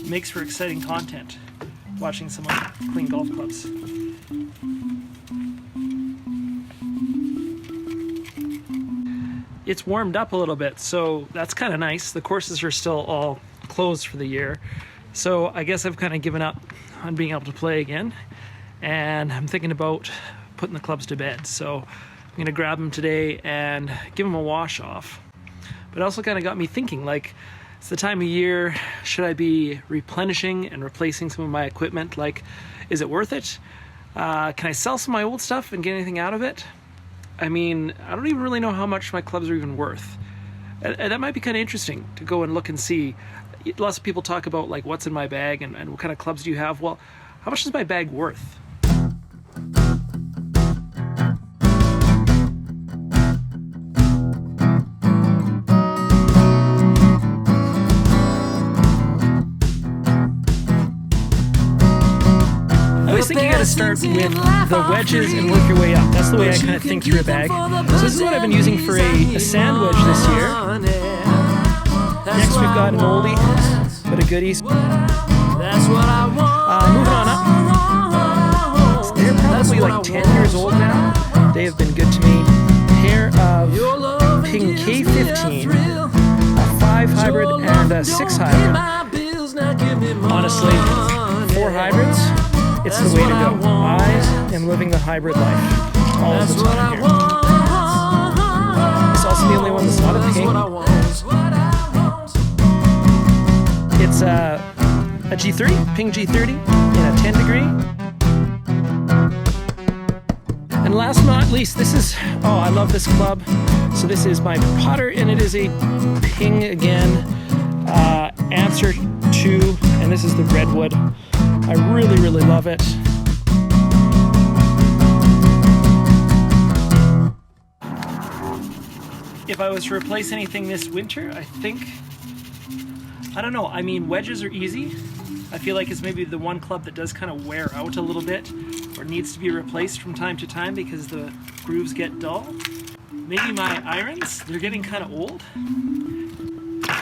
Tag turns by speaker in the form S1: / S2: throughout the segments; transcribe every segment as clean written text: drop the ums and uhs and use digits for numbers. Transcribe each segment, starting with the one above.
S1: makes for exciting content, watching someone clean golf clubs. It's warmed up a little bit, so that's kind of nice. The courses are still all closed for the year, so I guess I've kind of given up on being able to play again, and I'm thinking about putting the clubs to bed. So I'm gonna grab them today and give them a wash off. But it also kind of got me thinking, like, it's the time of year, should I be replenishing and replacing some of my equipment? Like, is it worth it? Can I sell some of my old stuff and get anything out of it? I mean, I don't even really know how much my clubs are even worth. And that might be kind of interesting to go and look and see. Lots of people talk about, like, what's in my bag and what kind of clubs do you have. Well, how much is my bag worth? I always think you gotta start with the wedges and work your way up. That's the way I kind of think through a bag. So this is what I've been using for a sand wedge this year. Next we've got an oldie, bit of goodies. Moving on up. They're probably like 10 years old now. They have been good to me. Pair of Ping K15, a 5 hybrid and a 6 hybrid. Honestly, 4 hybrids, it's the way to go. I am living the hybrid life all the time here. It's also the only one that's not a ping. It's a G30, Ping G30 in a 10 degree. And last but not least, this is, oh, I love this club. So this is my putter, and it is a Ping again, Answer 2, and this is the Redwood. I really, really love it. If I was to replace anything this winter, I don't know, I mean, wedges are easy. I feel like it's maybe the one club that does kind of wear out a little bit or needs to be replaced from time to time because the grooves get dull. Maybe my irons, they're getting kind of old.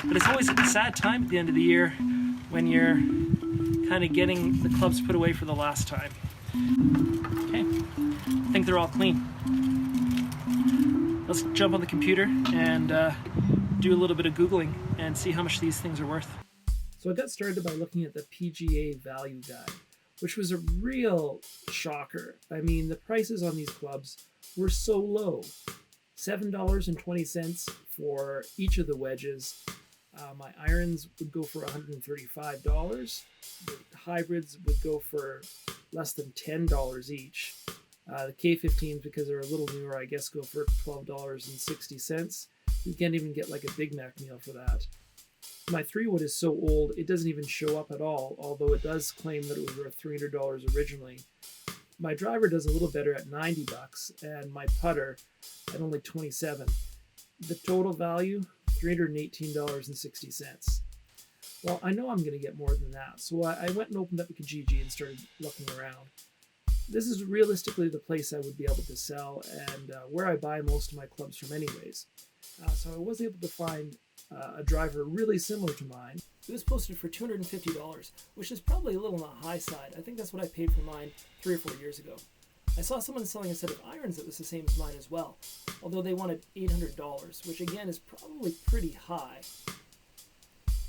S1: But it's always a sad time at the end of the year when you're kind of getting the clubs put away for the last time. Okay, I think they're all clean. Let's jump on the computer and do a little bit of Googling and see how much these things are worth. So I got started by looking at the PGA value guide, which was a real shocker. I mean, the prices on these clubs were so low. $7.20 for each of the wedges. My irons would go for $135. The hybrids would go for less than $10 each. The K15s, because they're a little newer, I guess, go for $12.60. You can't even get like a Big Mac meal for that. My 3-wood is so old, it doesn't even show up at all, although it does claim that it was worth $300 originally. My driver does a little better at $90, and my putter at only $27. The total value, $318.60. Well, I know I'm going to get more than that, so I went and opened up a Kijiji and started looking around. This is realistically the place I would be able to sell and where I buy most of my clubs from anyways. So I was able to find a driver really similar to mine. It was posted for $250, which is probably a little on the high side. I think that's what I paid for mine 3 or 4 years ago. I saw someone selling a set of irons that was the same as mine as well, although they wanted $800, which again is probably pretty high.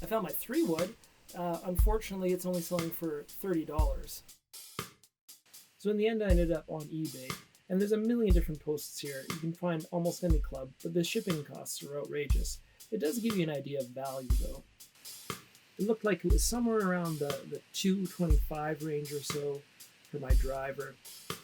S1: I found my 3-wood. Unfortunately, it's only selling for $30. So in the end, I ended up on eBay. And there's a million different posts here. You can find almost any club, but the shipping costs are outrageous. It does give you an idea of value, though. It looked like it was somewhere around the $225 range or so for my driver.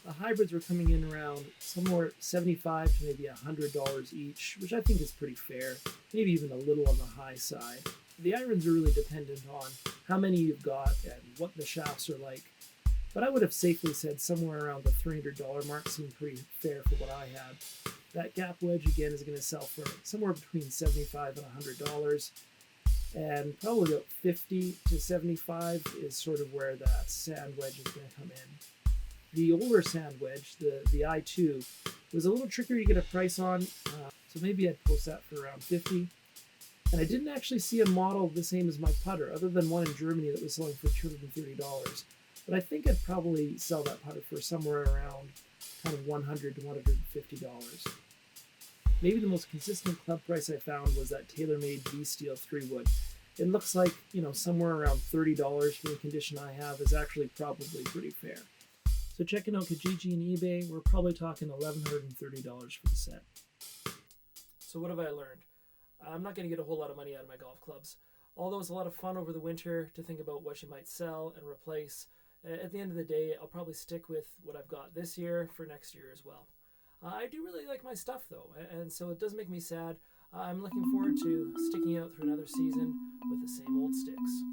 S1: The hybrids were coming in around somewhere $75 to maybe $100 each, which I think is pretty fair, maybe even a little on the high side. The irons are really dependent on how many you've got and what the shafts are like. But I would have safely said somewhere around the $300 mark seemed pretty fair for what I had. That gap wedge again is going to sell for somewhere between $75 and $100, and probably about $50 to $75 is sort of where that sand wedge is going to come in. The older sand wedge, the I2, was a little trickier to get a price on, so maybe I'd post that for around $50. And I didn't actually see a model the same as my putter, other than one in Germany that was selling for $230. But I think I'd probably sell that putter for somewhere around kind of $100 to $150. Maybe the most consistent club price I found was that TaylorMade V-Steel 3-wood. It looks like, somewhere around $30 for the condition I have is actually probably pretty fair. So checking out Kijiji and eBay, we're probably talking $1,130 for the set. So what have I learned? I'm not going to get a whole lot of money out of my golf clubs. Although it's a lot of fun over the winter to think about what you might sell and replace, at the end of the day, I'll probably stick with what I've got this year for next year as well. I do really like my stuff though, and so it does make me sad. I'm looking forward to sticking out through another season with the same old sticks.